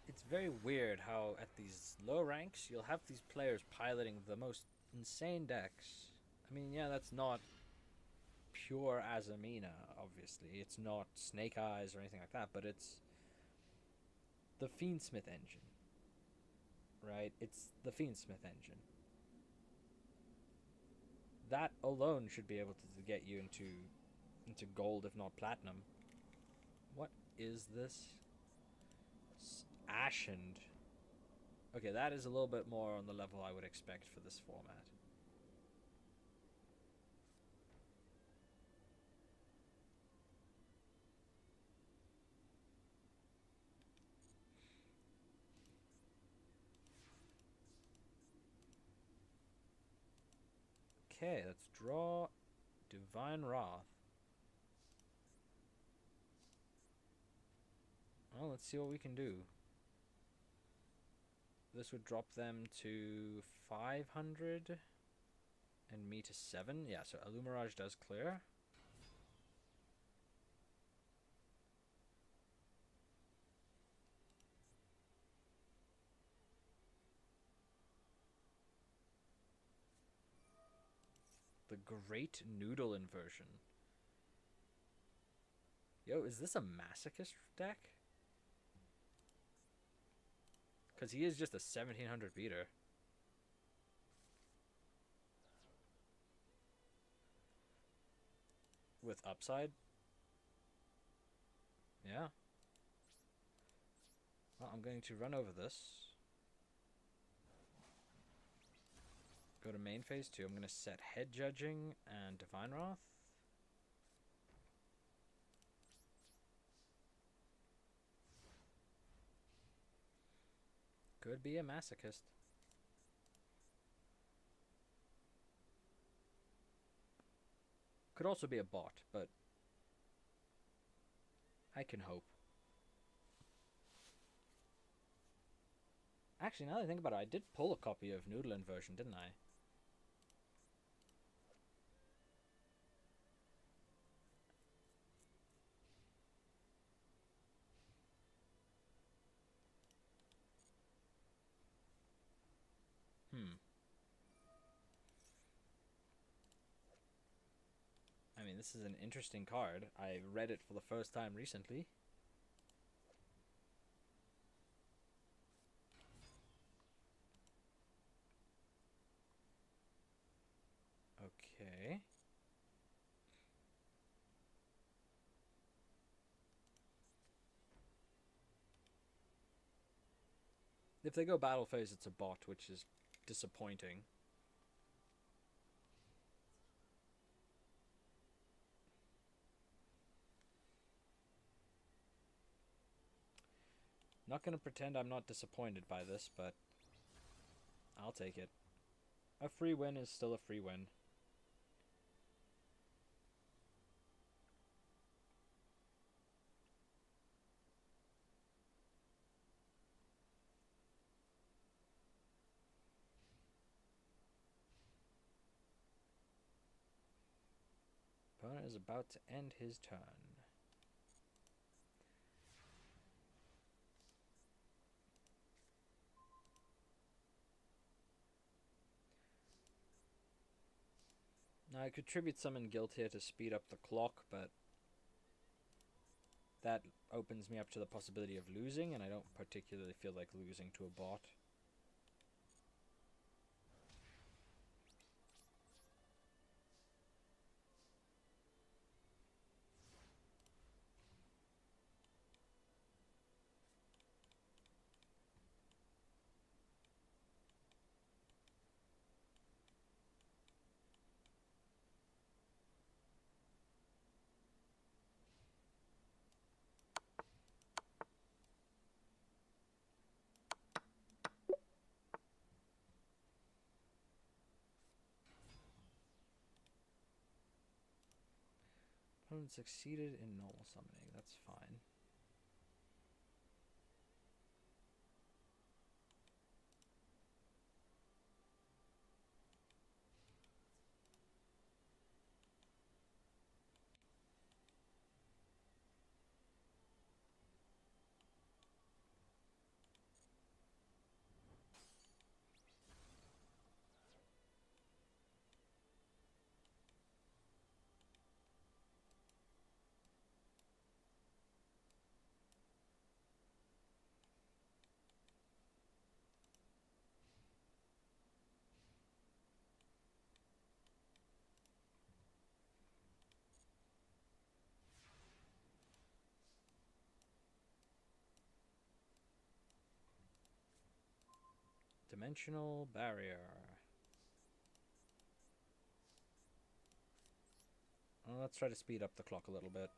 It's very weird how at these low ranks you'll have these players piloting the most insane decks. I mean, yeah, that's not pure Azamina, obviously. It's not Snake Eyes or anything like that, but it's the Fiendsmith engine. Right? It's the Fiendsmith engine. That alone should be able to get you into gold, if not platinum. What is this? Ashened. Okay, that is a little bit more on the level I would expect for this format. Okay, let's draw Divine Wrath. Well, let's see what we can do. This would drop them to 500 and me to 7. Yeah, so Illumirage does clear. The Great Noodle Inversion. Yo, is this a Masochist deck? Because he is just a 1700 beater. With upside? Yeah. Well, I'm going to run over this. Go to main phase 2. I'm going to set Head Judging and Divine Wrath. Could be a Masochist. Could also be a bot, but I can hope. Actually, now that I think about it, I did pull a copy of Noodle Inversion, didn't I? I mean, this is an interesting card. I read it for the first time recently. Okay. If they go battle phase, it's a bot, which is disappointing. Not going to pretend I'm not disappointed by this, but I'll take it. A free win is still a free win. Opponent is about to end his turn. Now I could tribute summon Guilt here to speed up the clock, but that opens me up to the possibility of losing, and I don't particularly feel like losing to a bot. Opponent succeeded in normal summoning. That's fine. Dimensional barrier. Well, let's try to speed up the clock a little bit.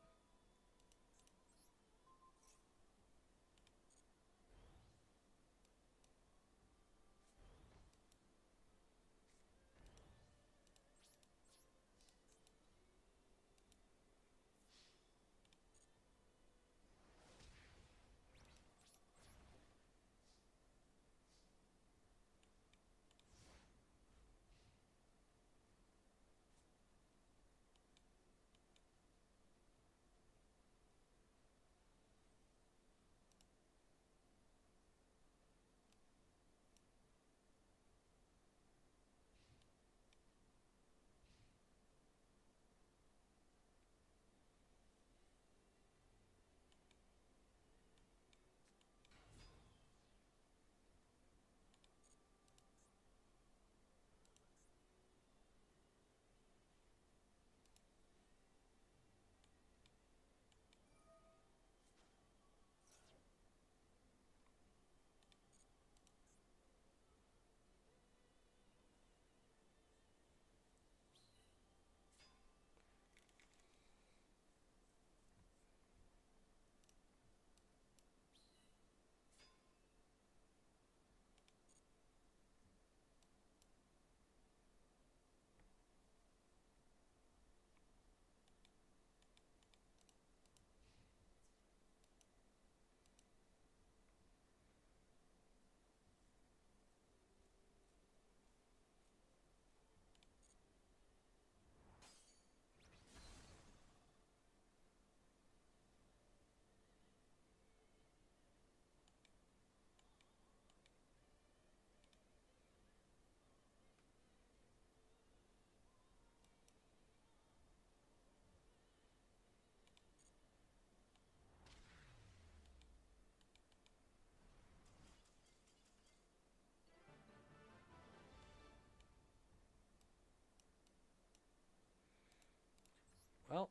Well,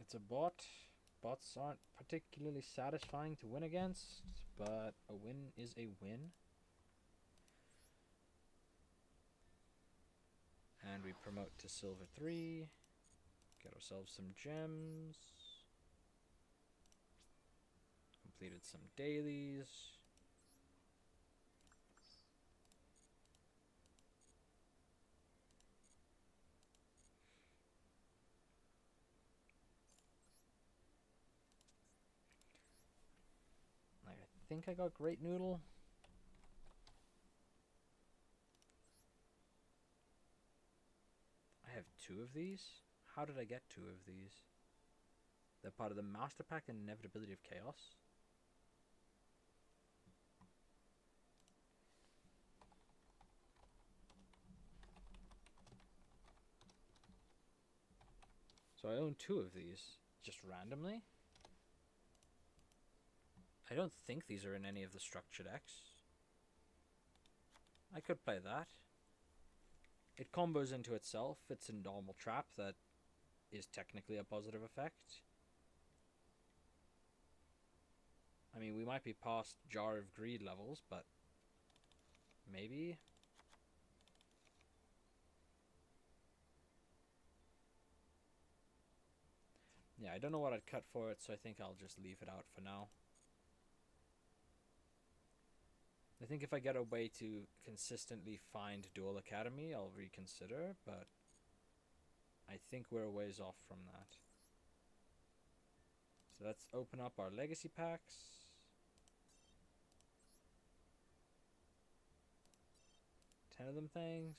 it's a bot. Bots aren't particularly satisfying to win against, but a win is a win. And we promote to Silver 3. Get ourselves some gems. Completed some dailies. I think I got Great Noodle. I have 2 of these? How did I get 2 of these? They're part of the Master Pack and Inevitability of Chaos. So I own 2 of these, just randomly. I don't think these are in any of the structure decks. I could play that. It combos into itself. It's a normal trap that is technically a positive effect. I mean, we might be past Jar of Greed levels, but maybe. Yeah, I don't know what I'd cut for it, so I think I'll just leave it out for now. I think if I get a way to consistently find Duel Academy, I'll reconsider, but I think we're a ways off from that. So let's open up our legacy packs. 10 of them things.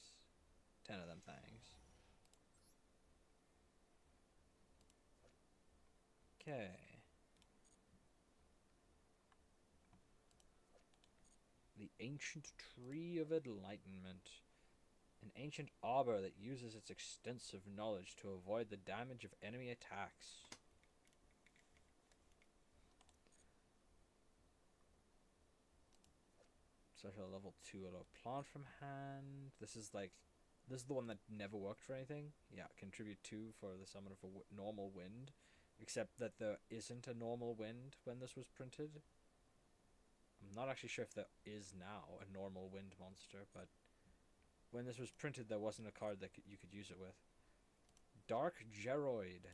10 of them things. Okay. The Ancient Tree of Enlightenment. An ancient arbor that uses its extensive knowledge to avoid the damage of enemy attacks. Special level 2 auto plant from hand. This is the one that never worked for anything. Yeah, contribute 2 for the summon of a normal wind. Except that there isn't a normal wind when this was printed. I'm not actually sure if there is now a normal wind monster, but when this was printed, there wasn't a card that you could use it with. Dark Geroid.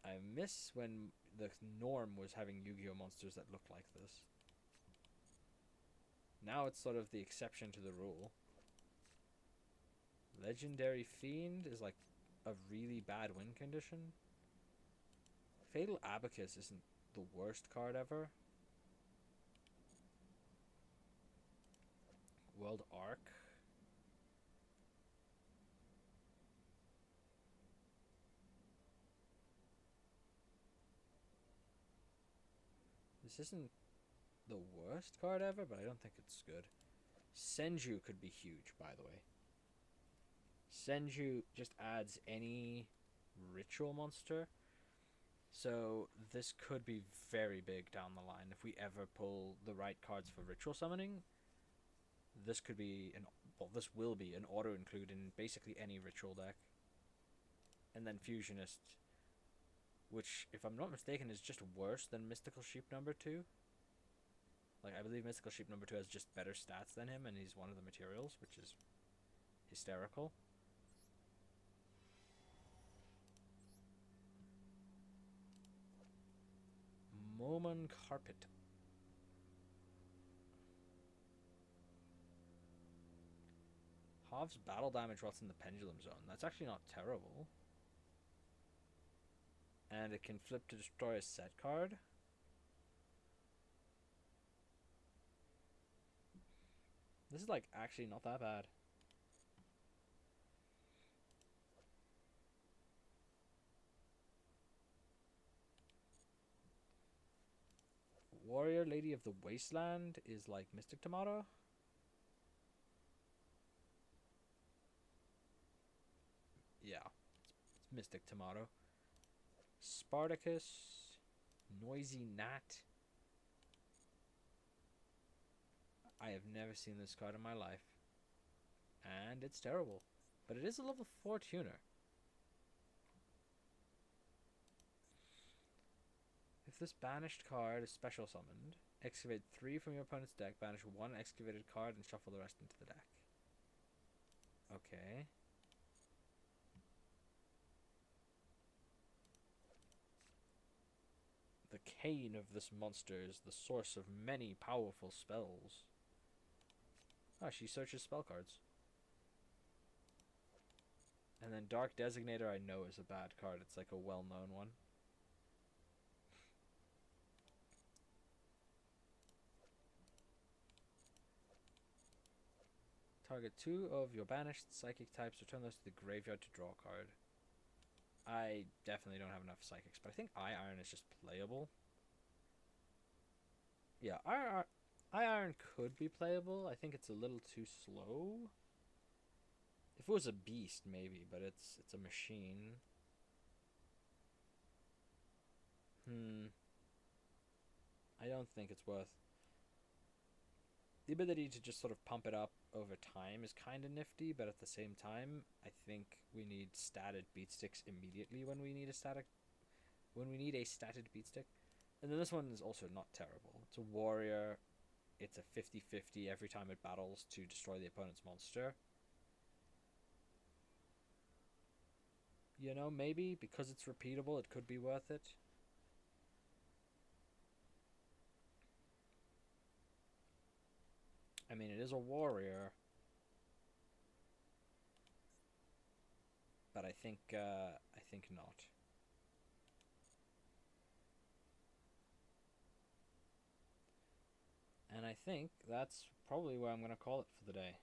I miss when the norm was having Yu-Gi-Oh monsters that looked like this. Now it's sort of the exception to the rule. Legendary Fiend is like a really bad win condition. Fatal Abacus isn't the worst card ever. World Arc. This isn't the worst card ever, but I don't think it's good. Senju could be huge, by the way. Senju just adds any ritual monster. So this could be very big down the line. If we ever pull the right cards for ritual summoning, this could be this will be an auto include in basically any ritual deck. And then Fusionist, which, if I'm not mistaken, is just worse than Mystical Sheep number 2. Like, I believe Mystical Sheep number 2 has just better stats than him, and he's one of the materials, which is hysterical. Momon Carpet. Halves battle damage while it's in the Pendulum Zone. That's actually not terrible. And it can flip to destroy a set card. This is like actually not that bad. Warrior Lady of the Wasteland is like Mystic Tomato. Yeah, it's Mystic Tomato. Spartacus, Noisy Gnat. I have never seen this card in my life. And it's terrible. But it is a level 4 tuner. If this banished card is special summoned, excavate 3 from your opponent's deck, banish 1 excavated card, and shuffle the rest into the deck. Okay. The cane of this monster is the source of many powerful spells. Ah, she searches spell cards. And then Dark Designator I know is a bad card. It's like a well-known one. Target 2 of your banished psychic types. Return those to the graveyard to draw a card. I definitely don't have enough psychics, but I think Eye Iron is just playable. Yeah, Eye Iron could be playable. I think it's a little too slow. If it was a beast, maybe, but it's a machine. I don't think it's worth. The ability to just sort of pump it up over time is kind of nifty, but at the same time, I think we need statted beat sticks immediately when we need a statted beat stick. And then this one is also not terrible. It's a warrior. It's a 50-50 every time it battles to destroy the opponent's monster. You know, maybe because it's repeatable, it could be worth it. I mean, it is a warrior, but I think not. And I think that's probably where I'm going to call it for the day.